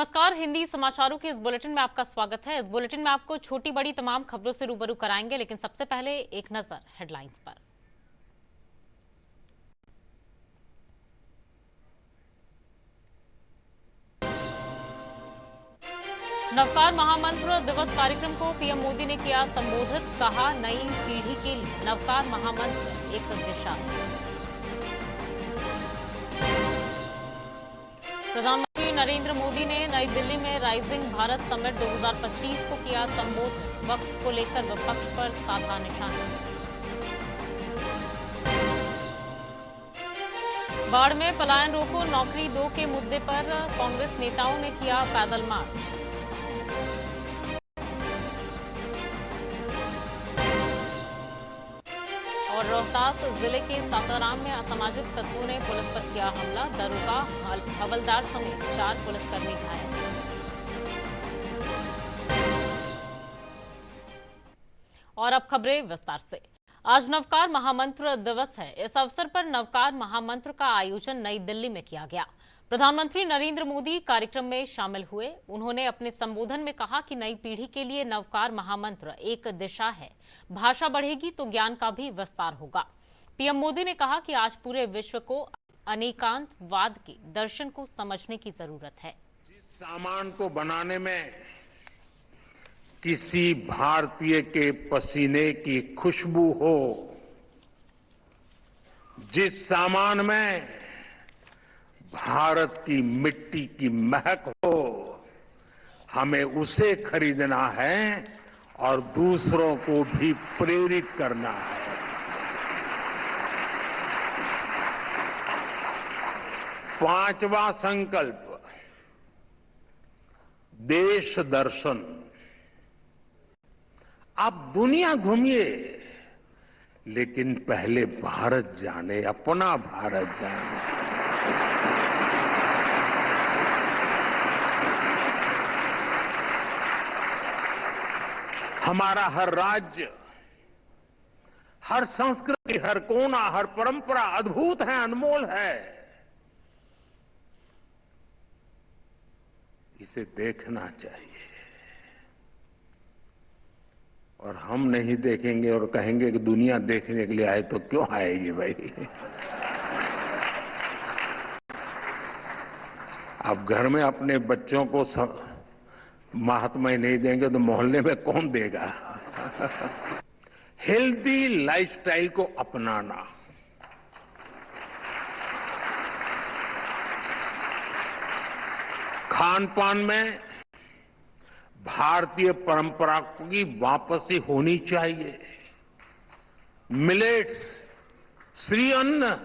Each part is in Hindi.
नमस्कार। हिंदी समाचारों के इस बुलेटिन में आपका स्वागत है। इस बुलेटिन में आपको छोटी बड़ी तमाम खबरों से रूबरू कराएंगे, लेकिन सबसे पहले एक नजर हेडलाइंस पर। नवकार महामंत्र दिवस कार्यक्रम को पीएम मोदी ने किया संबोधित। कहा, नई पीढ़ी के लिए नवकार महामंत्र एक दिशा। प्रधानमंत्री नरेंद्र मोदी ने नई दिल्ली में राइजिंग भारत समिट 2025 को किया संबोधित। वक्त को लेकर विपक्ष पर साधा निशाना। बाढ़ में पलायन रोको, नौकरी दो के मुद्दे पर कांग्रेस नेताओं ने किया पैदल मार्च। और रोहतास जिले के सासाराम में असामाजिक तत्वों ने पुलिस पर किया हमला। दरोगा, हवलदार समेत 4 पुलिसकर्मी घायल। और अब खबरें विस्तार से। आज नवकार महामंत्र दिवस है। इस अवसर पर नवकार महामंत्र का आयोजन नई दिल्ली में किया गया। प्रधानमंत्री नरेंद्र मोदी कार्यक्रम में शामिल हुए। उन्होंने अपने संबोधन में कहा कि नई पीढ़ी के लिए नवकार महामंत्र एक दिशा है। भाषा बढ़ेगी तो ज्ञान का भी विस्तार होगा। पीएम मोदी ने कहा कि आज पूरे विश्व को अनेकांतवाद के दर्शन को समझने की जरूरत है। जिस सामान को बनाने में किसी भारतीय के पसीने की खुशबू हो, जिस सामान में भारत की मिट्टी की महक हो, हमें उसे खरीदना है और दूसरों को भी प्रेरित करना है। पांचवा संकल्प, देश दर्शन। आप दुनिया घूमिए, लेकिन पहले भारत जाने, अपना भारत जाने। हमारा हर राज्य, हर संस्कृति, हर कोना, हर परंपरा अद्भुत है, अनमोल है। इसे देखना चाहिए। और हम नहीं देखेंगे और कहेंगे कि दुनिया देखने के लिए आए, तो क्यों आएगी भाई? आप घर में अपने बच्चों को महात्मा ही नहीं देंगे तो मोहल्ले में कौन देगा? हेल्दी लाइफस्टाइल को अपनाना, खान पान में भारतीय परंपरा की वापसी होनी चाहिए। मिलेट्स, श्री अन्न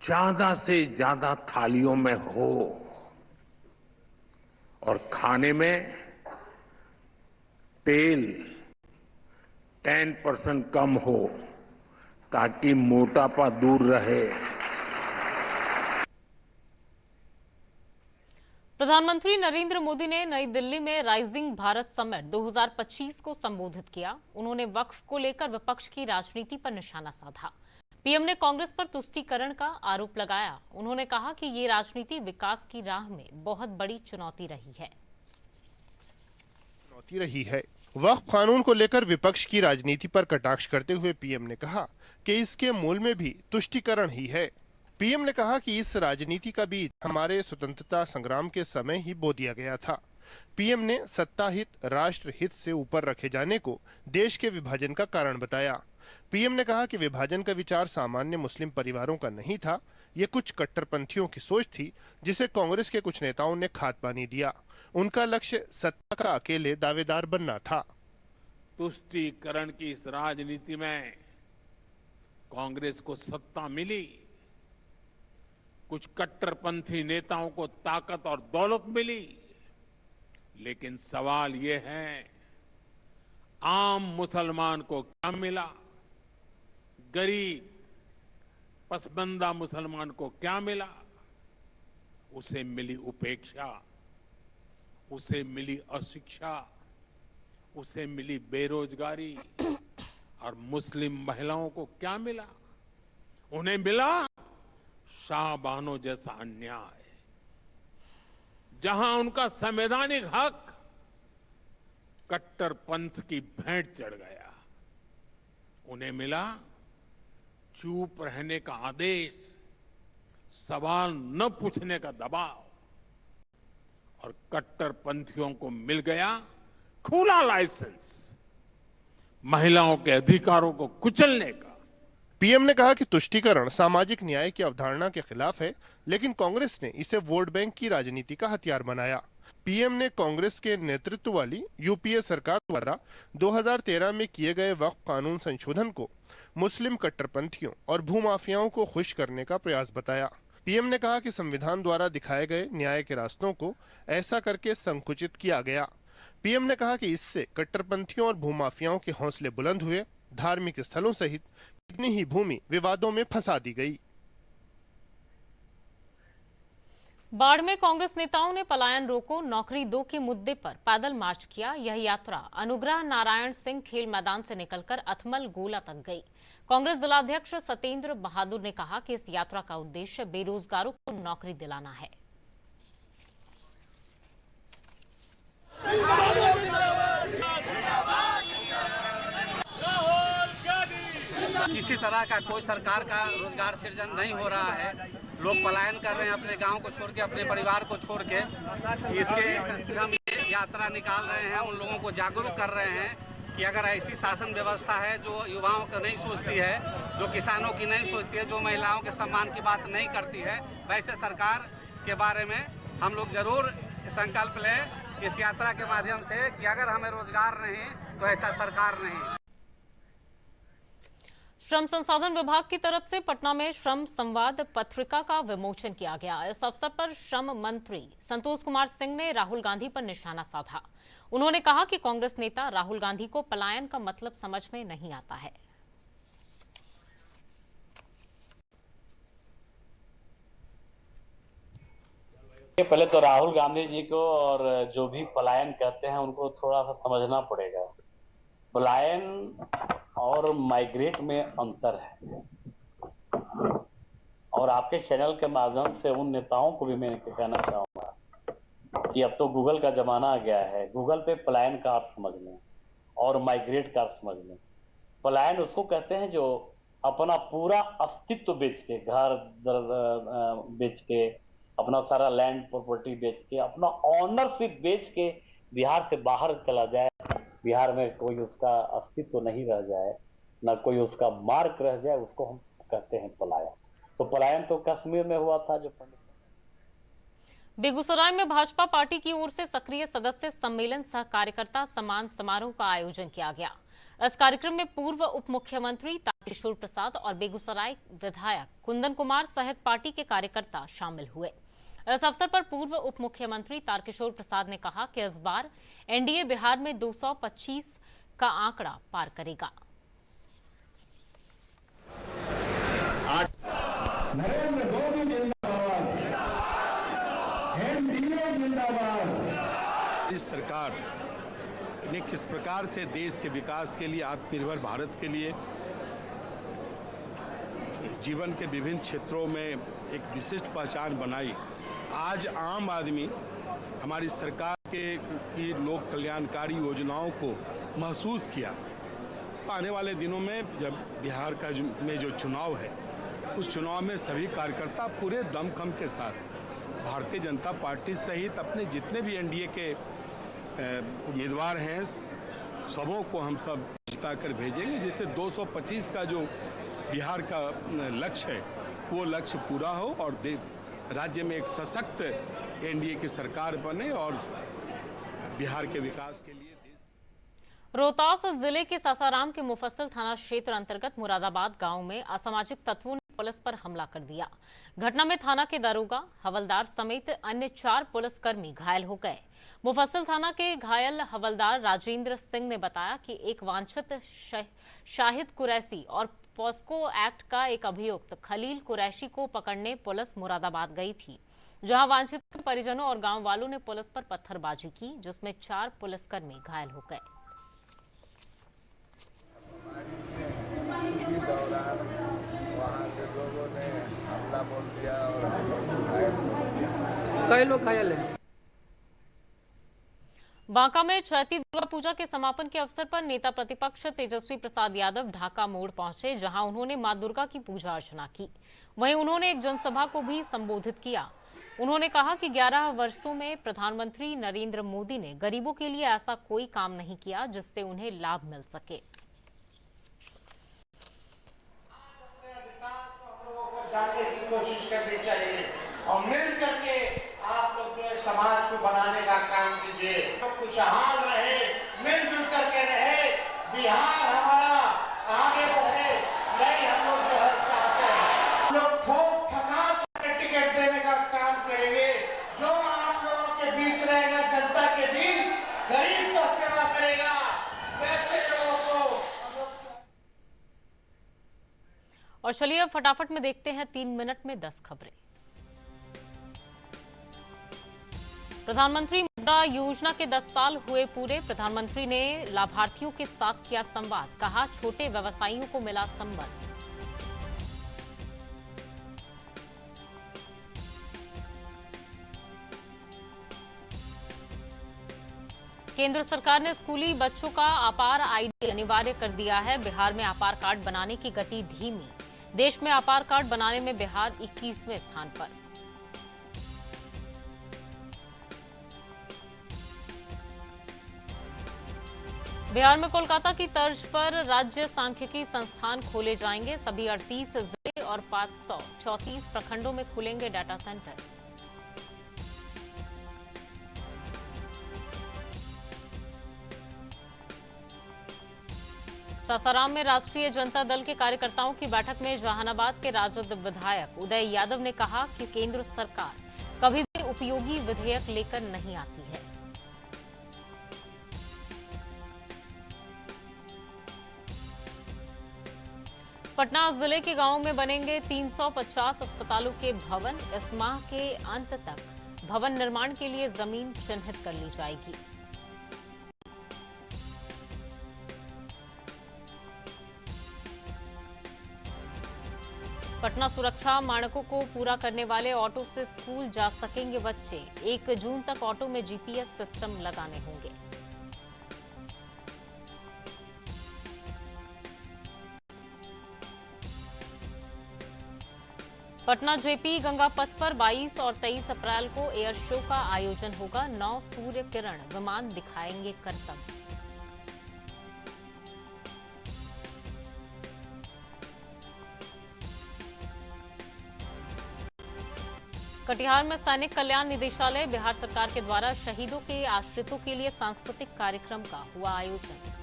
ज्यादा से ज्यादा थालियों में हो और खाने में तेल 10% कम हो, ताकि मोटापा दूर रहे। प्रधानमंत्री नरेंद्र मोदी ने नई दिल्ली में राइजिंग भारत समिट 2025 को संबोधित किया। उन्होंने वक्फ को लेकर विपक्ष की राजनीति पर निशाना साधा। पीएम ने कांग्रेस पर तुष्टीकरण का आरोप लगाया। उन्होंने कहा कि ये राजनीति विकास की राह में बहुत बड़ी चुनौती रही है। वक्फ कानून को लेकर विपक्ष की राजनीति पर कटाक्ष करते हुए पीएम ने कहा कि इसके मूल में भी तुष्टीकरण ही है। पीएम ने कहा कि इस राजनीति का बीज हमारे स्वतंत्रता संग्राम के समय ही बो दिया गया था। पीएम ने सत्ता हित, राष्ट्र हित से ऊपर रखे जाने को देश के विभाजन का कारण बताया। पीएम ने कहा कि विभाजन का विचार सामान्य मुस्लिम परिवारों का नहीं था, ये कुछ कट्टरपंथियों की सोच थी, जिसे कांग्रेस के कुछ नेताओं ने खाद पानी दिया। उनका लक्ष्य सत्ता का अकेले दावेदार बनना था। तुष्टीकरण की इस राजनीति में कांग्रेस को सत्ता मिली, कुछ कट्टरपंथी नेताओं को ताकत और दौलत मिली, लेकिन सवाल ये है, आम मुसलमान को क्या मिला? गरीब पसबंदा मुसलमान को क्या मिला? उसे मिली उपेक्षा, उसे मिली अशिक्षा, उसे मिली बेरोजगारी। और मुस्लिम महिलाओं को क्या मिला? उन्हें मिला शाहबानो जैसा अन्याय। जहां उनका संवैधानिक हक कट्टरपंथ की भेंट चढ़ गया, उन्हें मिला चुप रहने का आदेश, सवाल न पूछने का दबाव, और कट्टरपंथियों को मिल गया खुला लाइसेंस महिलाओं के अधिकारों को कुचलने का। पीएम ने कहा कि तुष्टीकरण सामाजिक न्याय की अवधारणा के खिलाफ है, लेकिन कांग्रेस ने इसे वोट बैंक की राजनीति का हथियार बनाया। पीएम ने कांग्रेस के नेतृत्व वाली यूपीए सरकार द्वारा 2013 में किए गए वक्फ कानून संशोधन को मुस्लिम कट्टरपंथियों और भूमाफियाओं को खुश करने का प्रयास बताया। पीएम ने कहा कि संविधान द्वारा दिखाए गए न्याय के रास्तों को ऐसा करके संकुचित किया गया। पीएम ने कहा कि इससे कट्टरपंथियों और भूमाफियाओं के हौसले बुलंद हुए, धार्मिक स्थलों सहित कितनी ही भूमि विवादों में फंसा दी गई। बाढ़ में कांग्रेस नेताओं ने पलायन रोको, नौकरी दो के मुद्दे पर पैदल मार्च किया। यह यात्रा अनुग्रह नारायण सिंह खेल मैदान से निकलकर अथमल गोला तक गई। कांग्रेस जिलाध्यक्ष सत्येंद्र बहादुर ने कहा कि इस यात्रा का उद्देश्य बेरोजगारों को नौकरी दिलाना है। किसी तरह का कोई सरकार का रोजगार सृजन नहीं हो रहा है। लोग पलायन कर रहे हैं अपने गांव को छोड़ के, अपने परिवार को छोड़ के। इसके हम ये यात्रा निकाल रहे हैं, उन लोगों को जागरूक कर रहे हैं कि अगर ऐसी शासन व्यवस्था है जो युवाओं को नहीं सोचती है, जो किसानों की नहीं सोचती है, जो महिलाओं के सम्मान की बात नहीं करती है, वैसे सरकार के बारे में हम लोग जरूर संकल्प लें इस यात्रा के माध्यम से कि अगर हमें रोजगार नहीं तो ऐसा सरकार नहीं। श्रम संसाधन विभाग की तरफ से पटना में श्रम संवाद पत्रिका का विमोचन किया गया। इस अवसर पर श्रम मंत्री संतोष कुमार सिंह ने राहुल गांधी पर निशाना साधा। उन्होंने कहा कि कांग्रेस नेता राहुल गांधी को पलायन का मतलब समझ में नहीं आता है। पहले तो राहुल गांधी जी को और जो भी पलायन कहते हैं उनको थोड़ा सा समझना पड़ेगा। पलायन और माइग्रेट में अंतर है, और आपके चैनल के माध्यम से उन नेताओं को भी मैं कहना चाहूंगा कि अब तो गूगल का जमाना आ गया है। गूगल पे पलायन का अर्थ समझ लें और माइग्रेट का अर्थ समझ लें। पलायन उसको कहते हैं जो अपना पूरा अस्तित्व बेच के, घर बेच के, अपना सारा लैंड प्रॉपर्टी बेच के, अपना ऑनरशिप बेच के बिहार से बाहर चला जाए, बिहार में कोई उसका अस्तित्व नहीं रह जाए, ना कोई उसका मार्क रह जाए, उसको हम कहते हैं पलायन। तो पलायन तो कश्मीर में हुआ था जो पंडित। बेगूसराय में भाजपा पार्टी की ओर से सक्रिय सदस्य सम्मेलन सह कार्यकर्ता सम्मान समारोह का आयोजन किया गया। इस कार्यक्रम में पूर्व उप मुख्यमंत्री तारकिशोर प्रसाद और बेगूसराय विधायक कुंदन कुमार सहित पार्टी के कार्यकर्ता शामिल हुए। इस अवसर पर पूर्व उप मुख्यमंत्री तारकिशोर प्रसाद ने कहा कि इस बार एनडीए बिहार में 225 का आंकड़ा पार करेगा। नरेंद्र मोदी जिंदाबाद, एनडीए जिंदाबाद। इस सरकार ने किस प्रकार से देश के विकास के लिए, आत्मनिर्भर भारत के लिए जीवन के विभिन्न क्षेत्रों में एक विशिष्ट पहचान बनाई। आज आम आदमी हमारी सरकार की लोक कल्याणकारी योजनाओं को महसूस किया। आने वाले दिनों में जब बिहार का में जो चुनाव है, उस चुनाव में सभी कार्यकर्ता पूरे दमखम के साथ भारतीय जनता पार्टी सहित अपने जितने भी एनडीए के उम्मीदवार हैं, सबों को हम सब जिताकर भेजेंगे, जिससे 225 का जो बिहार का लक्ष्य है वो लक्ष्य पूरा हो और राज्य में एक सशक्त एनडीए की सरकार बने और बिहार के विकास के लिए। रोहतास जिले के सासाराम के मुफस्सिल थाना क्षेत्र अंतर्गत मुरादाबाद गांव में असामाजिक तत्वों ने पुलिस पर हमला कर दिया। घटना में थाना के दारोगा, हवलदार समेत अन्य 4 पुलिसकर्मी घायल हो गए। मुफस्सिल थाना के घायल हवलदार राजेंद्र सिंह ने बताया कि एक वांछित शाहिद कुरैशी और पॉस्को एक्ट का एक अभियुक्त खलील कुरैशी को पकड़ने पुलिस मुरादाबाद गई थी, जहां वांछित परिजनों और गांव वालों ने पुलिस पर पत्थरबाजी की, जिसमें 4 पुलिसकर्मी घायल हो गए। वहाँ के लोगों ने हमला बोल दिया और हम लोग घायल हो गए। कई लोग घायल हैं। बांका में चैती दुर्गा पूजा के समापन के अवसर पर नेता प्रतिपक्ष तेजस्वी प्रसाद यादव ढाका मोड़ पहुंचे, जहां उन्होंने मां दुर्गा की पूजा अर्चना की। वहीं उन्होंने एक जनसभा को भी संबोधित किया। उन्होंने कहा कि 11 वर्षों में प्रधानमंत्री नरेंद्र मोदी ने गरीबों के लिए ऐसा कोई काम नहीं किया जिससे उन्हें लाभ मिल सके। जानने की कोशिश करनी चाहिए और मिल करके आप लोग जो है समाज को बनाने का काम कीजिए, तो खुशहाल रहे, मिलजुल करके रहे, बिहार हमारा आगे बढ़े, यही हम लोग जो है चाहते हैं। हम लोग ठोक ठका करके टिकट देने का काम करेंगे, जो आप लोगों के बीच रहेगा, जनता के बीच, गरीब का सेवा करेगा, वैसे लोगों को। और चलिए अब फटाफट में देखते हैं 3 मिनट में 10 खबरें। प्रधानमंत्री मुद्रा योजना के 10 साल हुए पूरे। प्रधानमंत्री ने लाभार्थियों के साथ किया संवाद, कहा छोटे व्यवसायियों को मिला संबल। केंद्र सरकार ने स्कूली बच्चों का आपार आईडी अनिवार्य कर दिया है। बिहार में आपार कार्ड बनाने की गति धीमी। देश में आपार कार्ड बनाने में बिहार 21वें स्थान पर। बिहार में कोलकाता की तर्ज पर राज्य सांख्यिकी संस्थान खोले जाएंगे। सभी 38 जिले और 534 प्रखंडों में खुलेंगे डाटा सेंटर। सासाराम में राष्ट्रीय जनता दल के कार्यकर्ताओं की बैठक में जहानाबाद के राजद विधायक उदय यादव ने कहा कि केंद्र सरकार कभी भी उपयोगी विधेयक लेकर नहीं आती है। पटना जिले के गांवों में बनेंगे 350 अस्पतालों के भवन। इस माह के अंत तक भवन निर्माण के लिए जमीन चिन्हित कर ली जाएगी। पटना सुरक्षा मानकों को पूरा करने वाले ऑटो से स्कूल जा सकेंगे बच्चे। 1 जून तक ऑटो में जीपीएस सिस्टम लगाने होंगे। पटना जेपी गंगा पथ पर 22 और 23 अप्रैल को एयर शो का आयोजन होगा। 9 सूर्य किरण विमान दिखाएंगे करतब। कटिहार में सैनिक कल्याण निदेशालय बिहार सरकार के द्वारा शहीदों के आश्रितों के लिए सांस्कृतिक कार्यक्रम का हुआ आयोजन।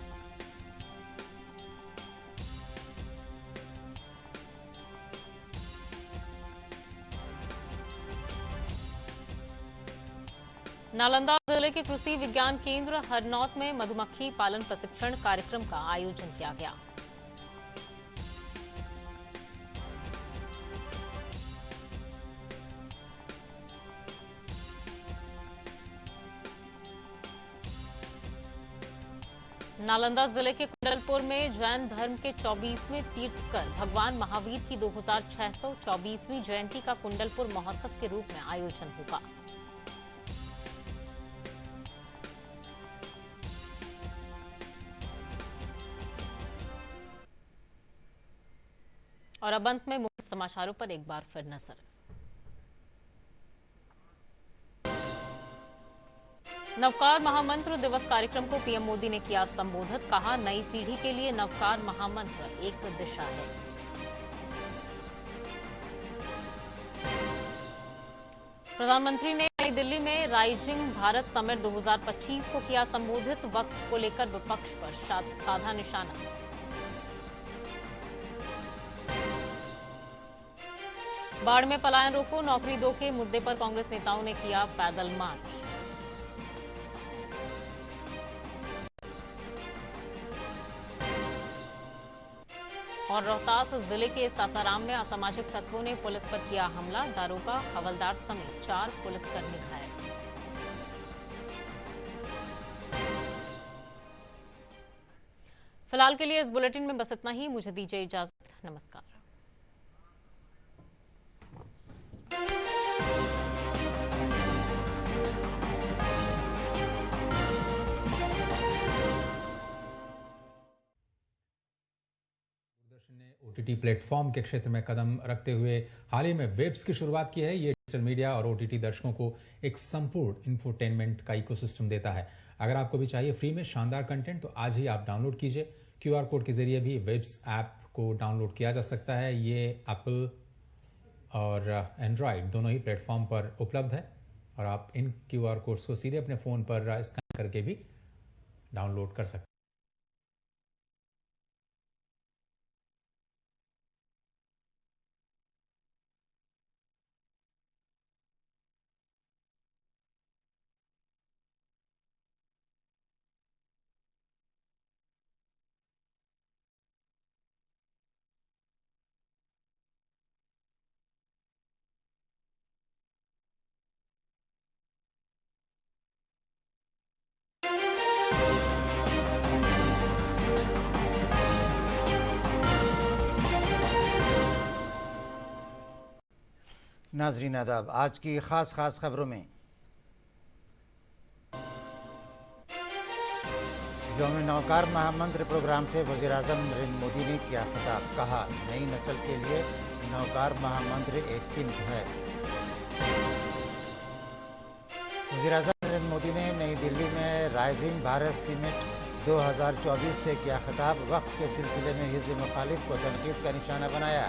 नालंदा जिले के कृषि विज्ञान केंद्र हरनौत में मधुमक्खी पालन प्रशिक्षण कार्यक्रम का आयोजन किया गया। नालंदा जिले के कुंडलपुर में जैन धर्म के 24वें तीर्थकर भगवान महावीर की 2624वीं जयंती का कुंडलपुर महोत्सव के रूप में आयोजन होगा। और अब अंत में मुख्य समाचारों पर एक बार फिर नजर। नवकार महामंत्र दिवस कार्यक्रम को पीएम मोदी ने किया संबोधित, कहा नई पीढ़ी के लिए नवकार महामंत्र एक दिशा है। प्रधानमंत्री ने नई दिल्ली में राइजिंग भारत समिट 2025 को किया संबोधित, वक्त को लेकर विपक्ष पर साधा निशाना। बाढ़ में पलायन रोको, नौकरी दो के मुद्दे पर कांग्रेस नेताओं ने किया पैदल मार्च। और रोहतास जिले के सासाराम में असामाजिक तत्वों ने पुलिस पर किया हमला, दारोगा हवलदार समेत 4 पुलिसकर्मी घायल। फिलहाल के लिए इस बुलेटिन में बस इतना ही। मुझे दीजिए इजाजत। नमस्कार। OTT प्लेटफॉर्म के क्षेत्र में कदम रखते हुए हाल ही में वेब्स की शुरुआत की है। ये डिजिटल मीडिया और OTT दर्शकों को एक संपूर्ण इंफोटेनमेंट का इकोसिस्टम देता है। अगर आपको भी चाहिए फ्री में शानदार कंटेंट तो आज ही आप डाउनलोड कीजिए। QR कोड के जरिए भी वेब्स ऐप को डाउनलोड किया जा सकता है। ये एप्पल और एंड्रॉयड दोनों ही प्लेटफॉर्म पर उपलब्ध है और आप इन QR कोड्स को सीधे अपने फ़ोन पर स्कैन करके भी डाउनलोड कर सकते हैं। नाजरीन आदाब, आज की खास खबरों में यौम नौकार महामंत्र प्रोग्राम से वज़ीर-ए-आज़म नरेंद्र मोदी ने किया खिताब। कहा, नई नस्ल के लिए नौकार महामंत्र एक सीमित है। वज़ीर-ए-आज़म नरेंद्र मोदी ने नई दिल्ली में राइजिंग भारत समिट 2024 से किया खिताब। वक्फ के सिलसिले में हिज़्ब मुखालिफ को तनकीद का निशाना बनाया।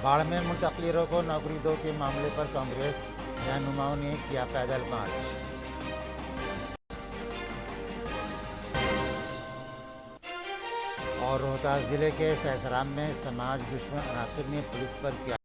बाढ़ में मुंतकिलों को नौकरी दो के मामले पर कांग्रेस रहनुमाओं ने किया पैदल मार्च। और रोहतास जिले के सहसराम में समाज दुश्मन अनासर ने पुलिस पर किया